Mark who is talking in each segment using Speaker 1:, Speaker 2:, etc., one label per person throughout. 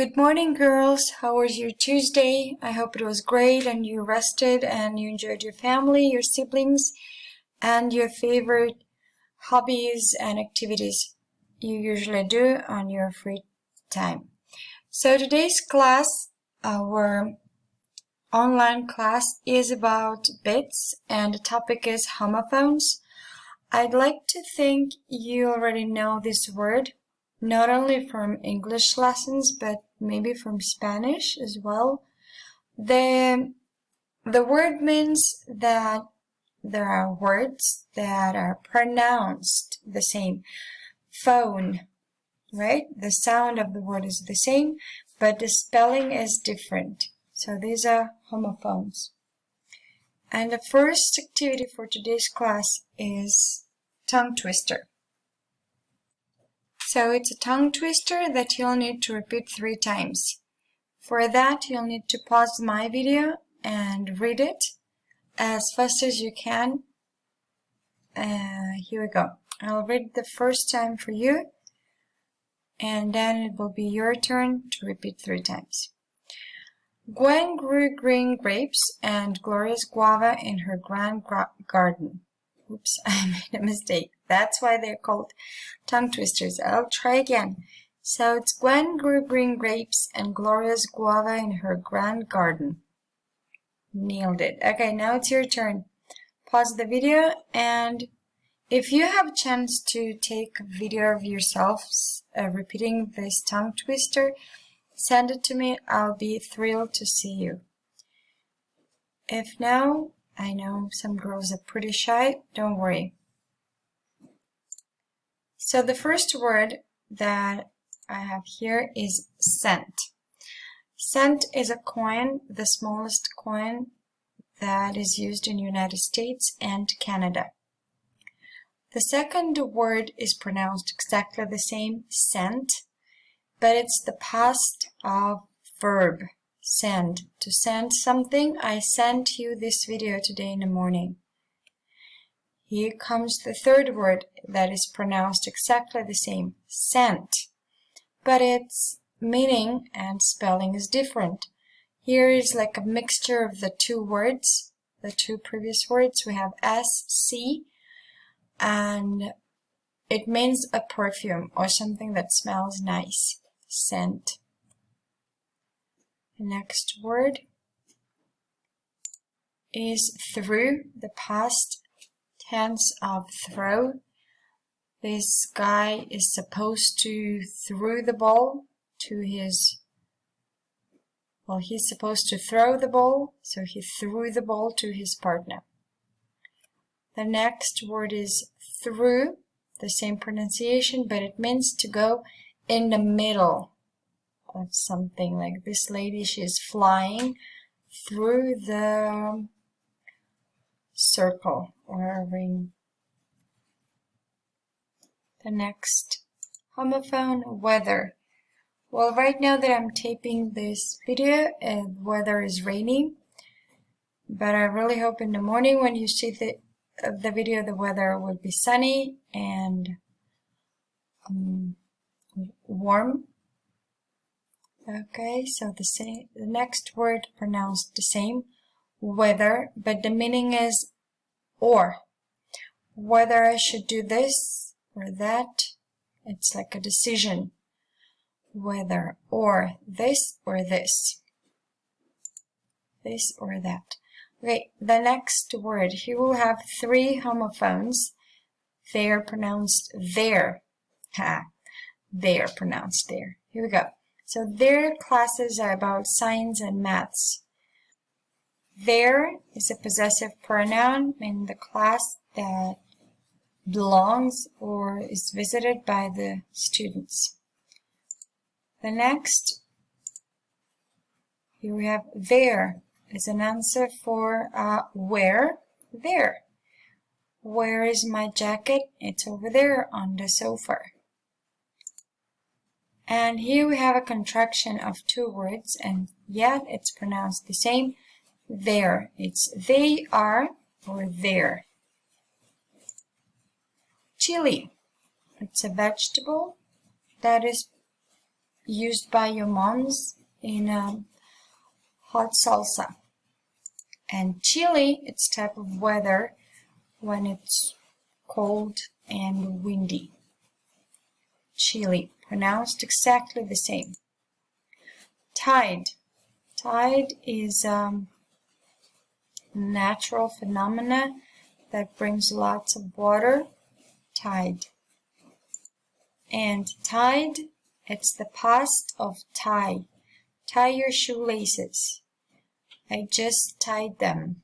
Speaker 1: Good morning, girls. How was your Tuesday? I hope it was great and you rested and you enjoyed your family, your siblings, and your favorite hobbies and activities you usually do on your free time. So today's class, our online class, is about bits and the topic is homophones. I'd like to think you already know this word, not only from English lessons, but maybe from Spanish as well. The word means that there are words that are pronounced the same. Phone, right? The sound of the word is the same, but the spelling is different. So these are homophones. And the first activity for today's class is tongue twister. So it's a tongue twister that you'll need to repeat 3 times. For that, you'll need to pause my video and read it as fast as you can. Here we go. I'll read the first time for you, and then it will be your turn to repeat 3 times. Gwen grew green grapes and Gloria's guava in her grand garden. Oops, I made a mistake. That's why they're called tongue twisters. I'll try again. So it's Gwen grew green grapes and Gloria's guava in her grand garden. Nailed it. Okay, now it's your turn. Pause the video, and if you have a chance to take a video of yourselves repeating this tongue twister, send it to me. I'll be thrilled to see you. If no, I know some girls are pretty shy. Don't worry. So the first word that I have here is cent. Cent is a coin, the smallest coin that is used in the United States and Canada. The second word is pronounced exactly the same, sent, but it's the past of verb, send. To send something, I sent you this video today in the morning. Here comes the third word that is pronounced exactly the same, sent, but its meaning and spelling is different. Here is like a mixture of the 2 words, the 2 previous words. We have SC, and it means a perfume or something that smells nice, scent. The next word is through, the past tense of throw. This guy is supposed to throw the ball to his, he's supposed to throw the ball, so he threw the ball to his partner. The next word is through, the same pronunciation, but it means to go in the middle of something. Like this lady, she is flying through the circle or a ring. The next homophone, weather. Well, right now that I'm taping this video, weather is rainy, but I really hope in the morning when you see the video, the weather will be sunny and warm. Okay, so the next word pronounced the same, whether, but the meaning is or. Whether I should do this or that, it's like a decision. Whether or this or this. This or that. Okay, the next word. Here we'll have 3 homophones. They are pronounced there. They are pronounced there. Here we go. So their classes are about science and maths. There is a possessive pronoun in the class that belongs or is visited by the students. The next, here we have there is an answer for where, there. Where is my jacket? It's over there on the sofa. And here we have a contraction of 2 words, and yet it's pronounced the same. There. It's they are or there. Chili. It's a vegetable that is used by your moms in hot salsa. And chilly, it's type of weather when it's cold and windy. Chilly, pronounced exactly the same. Tide. Tide is natural phenomena that brings lots of water. Tide. And tied, it's the past of tie. Tie your shoelaces. I just tied them.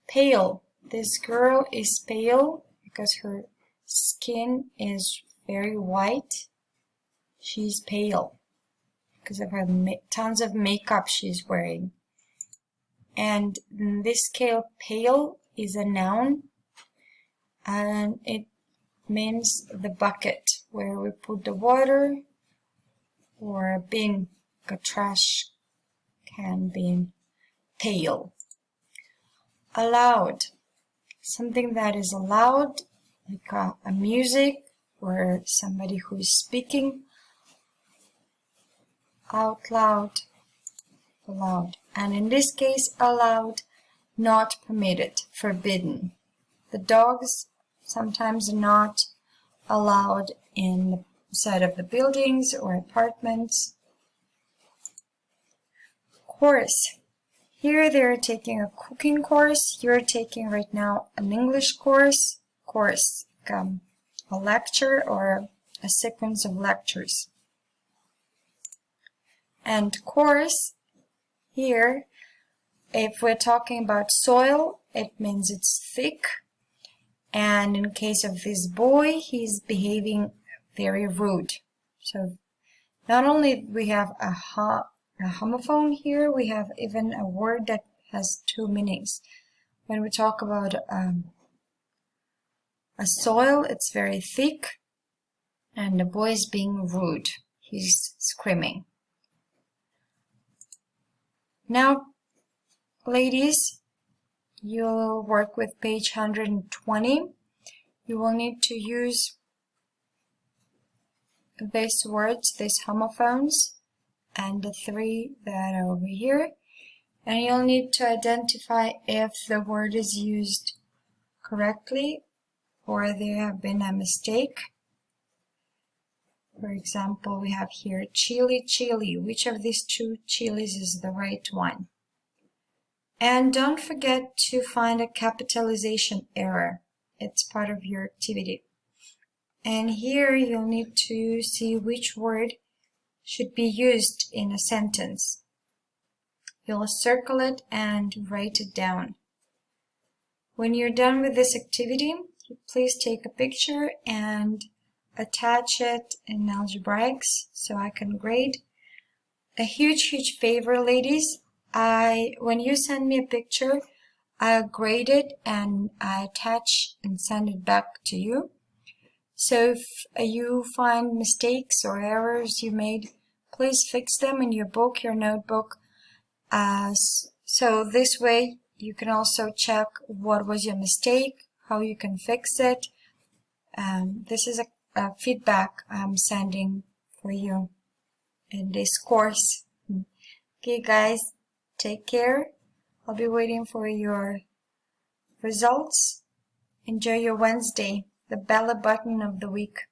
Speaker 1: Pale. This girl is pale because her skin is very white. She's pale because of her tons of makeup she's wearing. And in this case, pale is a noun, and it means the bucket where we put the water, or a bin, a trash can bin. Pale. Allowed. Something that is allowed, like a music or somebody who is speaking out loud. Allowed. And in this case, allowed, not permitted, forbidden. The dogs sometimes are not allowed inside of the buildings or apartments. Course. Here they're taking a cooking course. You're taking right now an English course. Course, a lecture or a sequence of lectures. And course, here, if we're talking about soil, it means it's thick. And in case of this boy, he's behaving very rude. So not only we have a homophone here, we have even a word that has two meanings. When we talk about a soil, it's very thick, and the boy is being rude. He's screaming. Now, ladies, you'll work with page 120. You will need to use these words, these homophones, and the three that are over here. And you'll need to identify if the word is used correctly or there have been a mistake. For example, we have here chili, chili. Which of these two chilies is the right one? And don't forget to find a capitalization error. It's part of your activity. And here you'll need to see which word should be used in a sentence. You'll circle it and write it down. When you're done with this activity, please take a picture and attach it in algebraics so I can grade. A huge favor, ladies. When you send me a picture, I'll grade it and I attach and send it back to you. So if you find mistakes or errors you made, please fix them in your book, your notebook. So this way you can also check what was your mistake, how you can fix it. This is a feedback I'm sending for you in this course. Okay, guys, take care. I'll be waiting for your results. Enjoy your Wednesday, the bella button of the week.